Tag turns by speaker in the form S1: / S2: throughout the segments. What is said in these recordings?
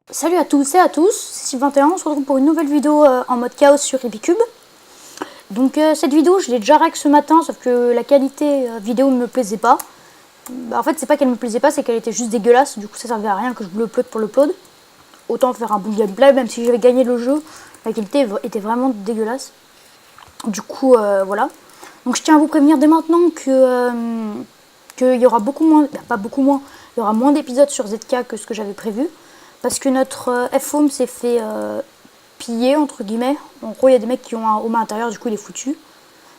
S1: Salut à tous et à tous, c'est Sylvain21, on se retrouve pour une nouvelle vidéo en mode chaos sur Rubik's. Donc cette vidéo je l'ai déjà rec ce matin, sauf que la qualité vidéo ne me plaisait pas. En fait c'est pas qu'elle me plaisait pas, c'est qu'elle était juste dégueulasse, du coup ça servait à rien que je l'upload pour l'upload. Autant faire un bon gameplay, même si j'avais gagné le jeu, la qualité était vraiment dégueulasse. Du coup voilà. Donc je tiens à vous prévenir dès maintenant que qu'il y aura beaucoup moins, pas beaucoup moins, il y aura moins d'épisodes sur ZK que ce que j'avais prévu. Parce que notre F-Home s'est fait piller, entre guillemets. En gros, il y a des mecs qui ont un home à l'intérieur, du coup, il est foutu.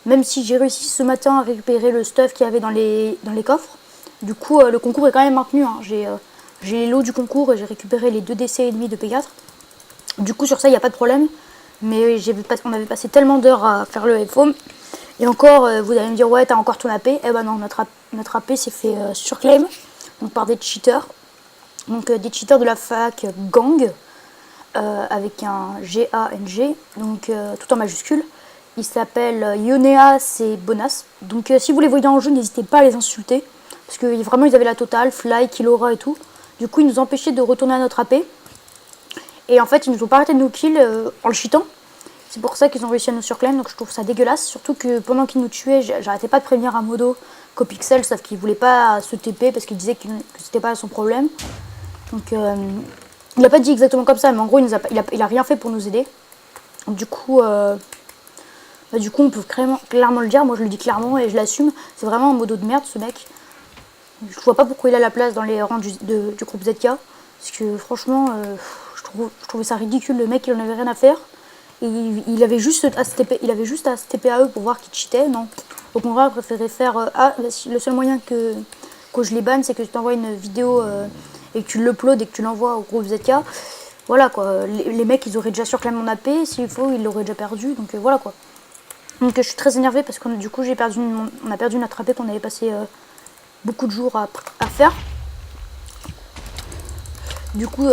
S1: Même si j'ai réussi ce matin à récupérer le stuff qu'il y avait dans les coffres. Du coup, le concours est quand même maintenu. Hein. J'ai les lots du concours et j'ai récupéré les 2 DC et demi de P4. Du coup, sur ça, il n'y a pas de problème. Mais on avait passé tellement d'heures à faire le F-Home. Et encore, vous allez me dire, ouais, t'as encore ton AP. Eh ben non, notre AP s'est fait surclaim. Donc par des cheaters. Donc des cheaters de la fac Gang, avec un G-A-N-G, donc tout en majuscule. Il s'appelle Yoneas et Bonas. Donc si vous les voyez en jeu, n'hésitez pas à les insulter. Parce que vraiment ils avaient la totale, Fly, Killora et tout. Du coup ils nous empêchaient de retourner à notre AP. Et en fait ils nous ont pas arrêté de nous kill en le cheatant. C'est pour ça qu'ils ont réussi à nous surclaim, donc je trouve ça dégueulasse. Surtout que pendant qu'ils nous tuaient, j'arrêtais pas de prévenir un modo Copixel, sauf qu'il voulait pas se TP parce qu'il disait que c'était pas son problème. Donc il n'a pas dit exactement comme ça, mais en gros il a rien fait pour nous aider. Du coup, on peut clairement le dire, moi je le dis clairement et je l'assume. C'est vraiment un modo de merde ce mec. Je vois pas pourquoi il a la place dans les rangs du groupe ZK. Parce que franchement, je trouvais ça ridicule, le mec il en avait rien à faire. Et il avait juste à se TP à eux pour voir qu'ils cheataient, non. Au contraire, il préférait faire le seul moyen que je les banne, c'est que tu t'envoies une vidéo et que tu l'uploades et que tu l'envoies au groupe ZK. Voilà quoi, les mecs ils auraient déjà surclaimé mon AP, s'il faut ils l'auraient déjà perdu, donc voilà quoi. Donc je suis très énervée parce que du coup on a perdu notre AP qu'on avait passé beaucoup de jours à faire. Du coup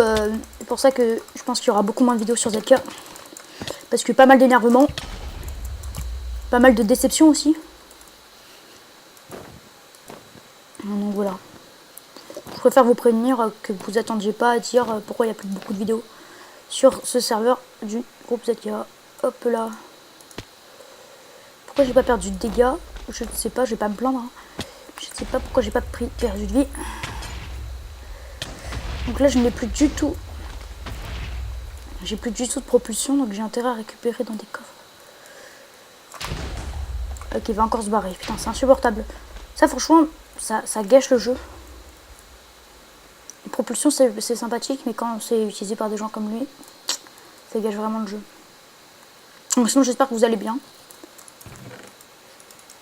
S1: c'est pour ça que je pense qu'il y aura beaucoup moins de vidéos sur ZK. Parce que pas mal d'énervement, pas mal de déception aussi. Donc voilà. Je préfère vous prévenir que vous attendiez pas à dire pourquoi il n'y a plus beaucoup de vidéos sur ce serveur du groupe ZK. Hop là. Pourquoi j'ai pas perdu de dégâts? Je ne sais pas, je vais pas me plaindre. Hein. Je ne sais pas pourquoi j'ai pas perdu de vie. Donc là je n'ai plus du tout. J'ai plus du tout de propulsion, donc j'ai intérêt à récupérer dans des coffres. Ok, il va encore se barrer. Putain, c'est insupportable. Ça franchement, ça gâche le jeu. Les propulsions c'est sympathique, mais quand c'est utilisé par des gens comme lui, ça gâche vraiment le jeu. Donc sinon j'espère que vous allez bien.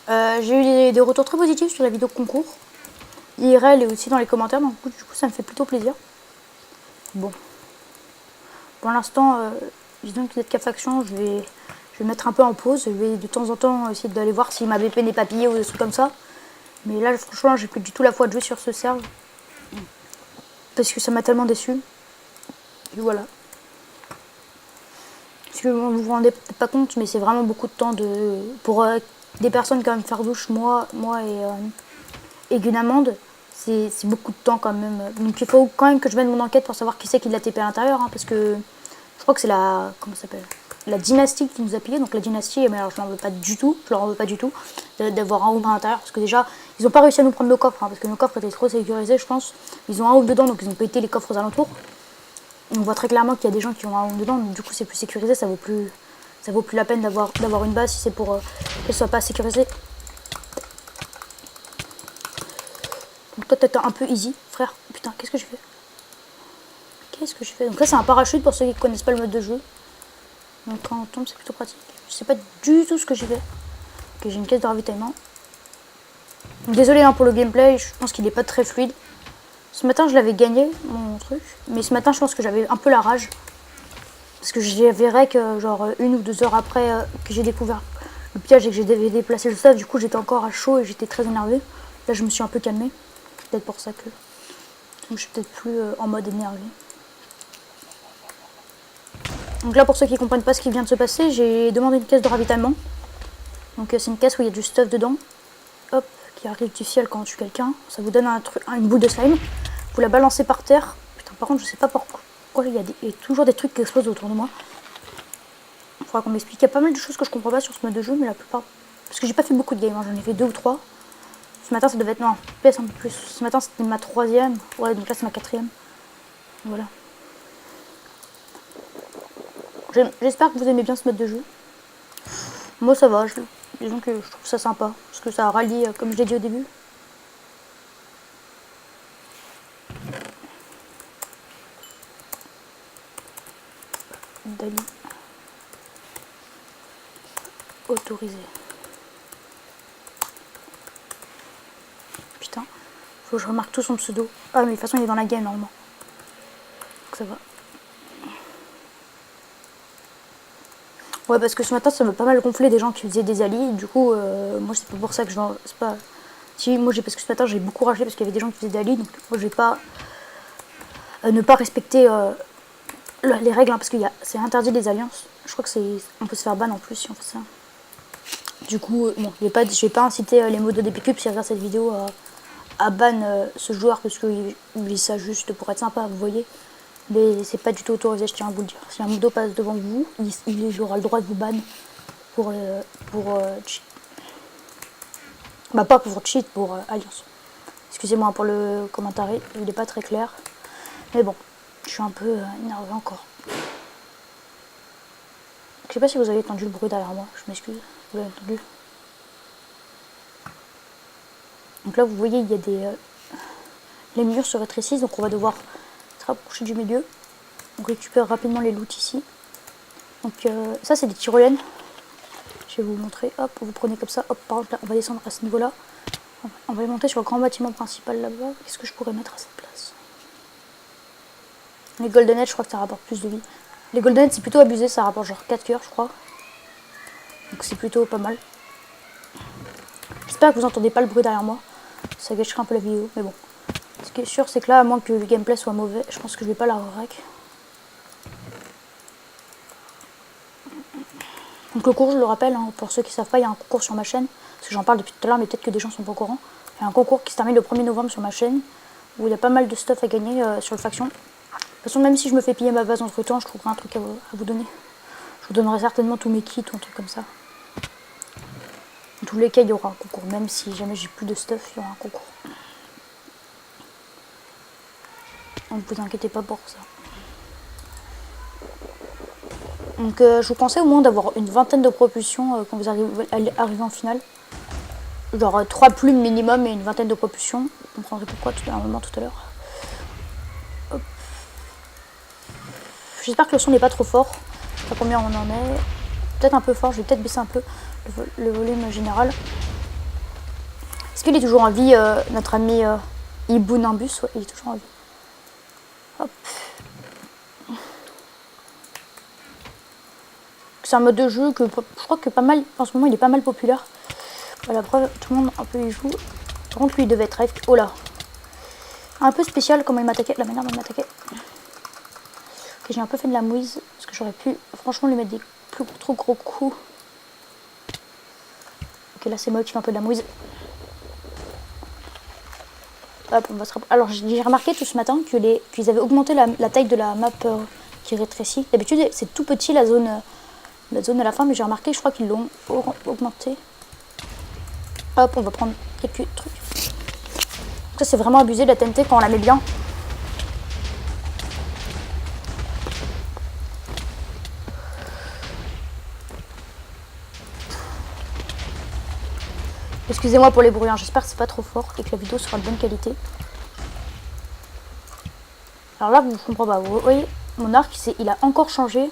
S1: J'ai eu des retours très positifs sur la vidéo concours. IRL et aussi dans les commentaires, donc du coup ça me fait plutôt plaisir. Bon. Pour l'instant, disons que ZK Faction, je vais mettre un peu en pause. Je vais de temps en temps essayer d'aller voir si ma BP n'est pas pillée ou des trucs comme ça. Mais là franchement j'ai plus du tout la foi de jouer sur ce serve. Parce que ça m'a tellement déçu. Et voilà. Parce que vous vous rendez peut-être pas compte, mais c'est vraiment beaucoup de temps pour des personnes comme Fardouche, moi et Gunamand. C'est beaucoup de temps quand même. Donc il faut quand même que je mette mon enquête pour savoir qui c'est qui l'a TP à l'intérieur. Hein, parce que je crois que c'est comment ça s'appelle, la dynastie qui nous a pillé. Donc la dynastie, mais alors je n'en veux pas du tout. Je leur en veux pas du tout d'avoir un home à l'intérieur. Parce que déjà, ils n'ont pas réussi à nous prendre nos coffres. Hein, parce que nos coffres étaient trop sécurisés, je pense. Ils ont un home dedans, donc ils ont pété les coffres aux alentours. On voit très clairement qu'il y a des gens qui ont un home dedans. Donc du coup, c'est plus sécurisé. Ça vaut plus la peine d'avoir une base si c'est pour qu'elle soit pas sécurisée. Donc toi t'es un peu easy, frère. Putain, qu'est-ce que je fais? Qu'est-ce que je fais? Donc là c'est un parachute pour ceux qui connaissent pas le mode de jeu. Donc quand on tombe c'est plutôt pratique. Je sais pas du tout ce que j'ai fait. Ok, j'ai une caisse de ravitaillement. Désolé hein, pour le gameplay, je pense qu'il est pas très fluide. Ce matin je l'avais gagné mon truc. Mais ce matin je pense que j'avais un peu la rage. Parce que j'avais rec genre 1 ou 2 heures après que j'ai découvert le piège et que j'ai déplacé le stuff. Du coup j'étais encore à chaud et j'étais très énervée. Là je me suis un peu calmée. Peut-être pour ça que je suis peut-être plus en mode énervé. Donc là pour ceux qui comprennent pas ce qui vient de se passer, j'ai demandé une caisse de ravitaillement. Donc c'est une caisse où il y a du stuff dedans. Hop, qui arrive du ciel quand on tue quelqu'un. Ça vous donne une boule de slime. Vous la balancez par terre. Putain par contre je sais pas pourquoi. pourquoi il y a toujours des trucs qui explosent autour de moi. Il faudra qu'on m'explique. Il y a pas mal de choses que je comprends pas sur ce mode de jeu, mais la plupart... Parce que j'ai pas fait beaucoup de games, hein. J'en ai fait 2 ou 3. Ce matin, ça devait être... Non, PS un peu plus. Ce matin, c'était ma 3e. Ouais, donc là, c'est ma 4e. Voilà. J'espère que vous aimez bien ce mode de jeu. Moi, ça va. Disons que je trouve ça sympa. Parce que ça rallie, comme je l'ai dit au début. Dali. Autorisé. Putain. Faut que je remarque tout son pseudo. Ah, mais de toute façon, il est dans la game, normalement. Donc ça va. Ouais, parce que ce matin, ça m'a pas mal gonflé des gens qui faisaient des alliés. Du coup, moi, c'est pas pour ça que je vais... C'est pas... Si, moi, parce que ce matin, j'ai beaucoup ragé parce qu'il y avait des gens qui faisaient des alliés. Donc, moi, je vais pas... ne pas respecter les règles, hein, parce que c'est interdit les alliances. Je crois que on peut se faire ban en plus si on fait ça. Du coup, bon, je vais pas inciter les modos d'Epicube si à faire cette vidéo à ban ce joueur parce qu'il dit ça juste pour être sympa, vous voyez. Mais c'est pas du tout autorisé, je tiens à vous le dire. Si un modo passe devant vous, il aura le droit de vous ban pour cheat. Bah pas pour cheat, pour alliance. Excusez-moi pour le commentaire, il est pas très clair. Mais bon, je suis un peu énervé encore. Je sais pas si vous avez entendu le bruit derrière moi, je m'excuse, vous l'avez entendu. Donc là vous voyez il y a des... les murs se rétrécissent, donc on va devoir se rapprocher du milieu. On récupère rapidement les loots ici. Donc ça c'est des tyroliennes. Je vais vous montrer, hop, vous prenez comme ça, hop, par exemple là, on va descendre à ce niveau-là. On va les monter sur le grand bâtiment principal là-bas. Qu'est-ce que je pourrais mettre à cette place? Les goldenettes, je crois que ça rapporte plus de vie. Les goldenettes c'est plutôt abusé, ça rapporte genre 4 cœurs je crois. Donc c'est plutôt pas mal. J'espère que vous entendez pas le bruit derrière moi. Ça gâcherait un peu la vidéo, mais bon. Ce qui est sûr c'est que là, à moins que le gameplay soit mauvais, je pense que je vais pas la rec. Donc le concours, je le rappelle, hein, pour ceux qui ne savent pas, il y a un concours sur ma chaîne. Parce que j'en parle depuis tout à l'heure, mais peut-être que des gens sont pas au courant. Il y a un concours qui se termine le 1er novembre sur ma chaîne. Où il y a pas mal de stuff à gagner sur le faction. De toute façon, même si je me fais piller ma base entre temps, je trouverai un truc à vous donner. Je vous donnerai certainement tous mes kits ou un truc comme ça. Dans tous les cas, il y aura un concours. Même si jamais j'ai plus de stuff, il y aura un concours. Donc ne vous inquiétez pas pour ça. Donc je vous conseille au moins d'avoir une vingtaine de propulsions quand vous arrivez en finale. Genre 3 plumes minimum et une vingtaine de propulsions. Vous comprendrez pourquoi tout à l'heure. J'espère que le son n'est pas trop fort. Je sais pas combien on en est. Peut-être un peu fort, je vais peut-être baisser un peu le volume général. Est-ce qu'il est toujours en vie, notre ami Ibunimbus? Ouais, il est toujours en vie. Hop. C'est un mode de jeu que je crois que pas mal, en ce moment il est pas mal populaire. La preuve, tout le monde un peu y joue. Par contre lui il devait être AFK. Oh là. Un peu spécial comment il m'attaquait, la manière dont il m'attaquait. Ok, j'ai un peu fait de la mouise, parce que j'aurais pu franchement lui mettre des trop gros coups. Ok là c'est moi qui fais un peu de la mouise. Hop, on va se... Alors j'ai remarqué tout ce matin qu'ils avaient augmenté la taille de la map qui rétrécit. D'habitude c'est tout petit la zone à la fin, mais j'ai remarqué, je crois qu'ils l'ont augmenté. Hop, on va prendre quelques trucs. Ça c'est vraiment abusé de la TNT quand on la met bien. Excusez-moi pour les bruits, hein. J'espère que c'est pas trop fort et que la vidéo sera de bonne qualité. Alors là, vous ne comprenez pas. Vous voyez, mon arc, il a encore changé.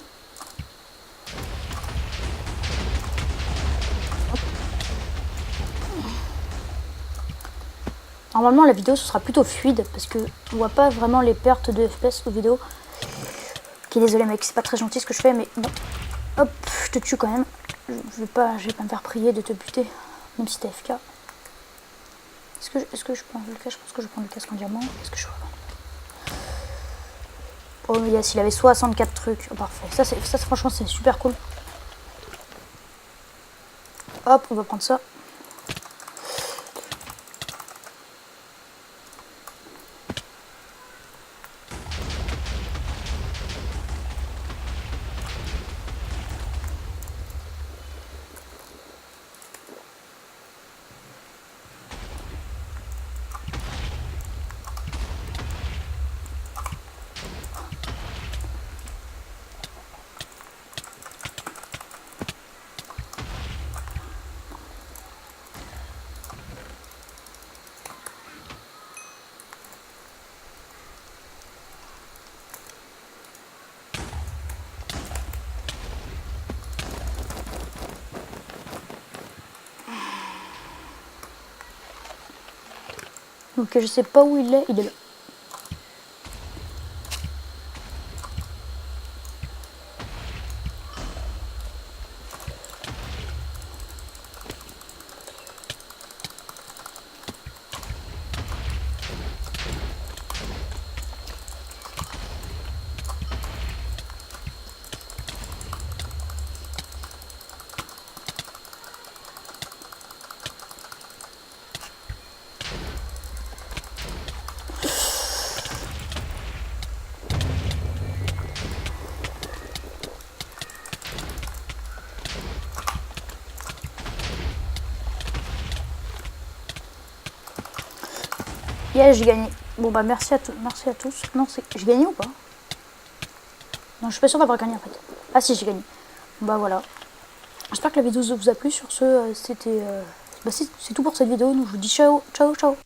S1: Normalement, la vidéo, ce sera plutôt fluide parce que on voit pas vraiment les pertes de FPS aux vidéos. Ok, désolé mec, c'est pas très gentil ce que je fais, mais bon. Hop, je te tue quand même. Je vais pas me faire prier de te buter, même si t'es FK. Est-ce que je prends le casque? Je pense que je prends le casque en diamant. Qu'est-ce que je fais? Oh yes, il avait 64 trucs. Oh, parfait. Ça franchement, c'est super cool. Hop, on va prendre ça. Donc je sais pas où il est là. Yeah, j'ai gagné. Bon bah merci à tous. Non, j'ai gagné ou pas? Non, je suis pas sûre d'avoir gagné en fait. Ah si, j'ai gagné. Bah voilà. J'espère que la vidéo vous a plu. Sur ce, c'est tout pour cette vidéo. Donc je vous dis ciao, ciao, ciao.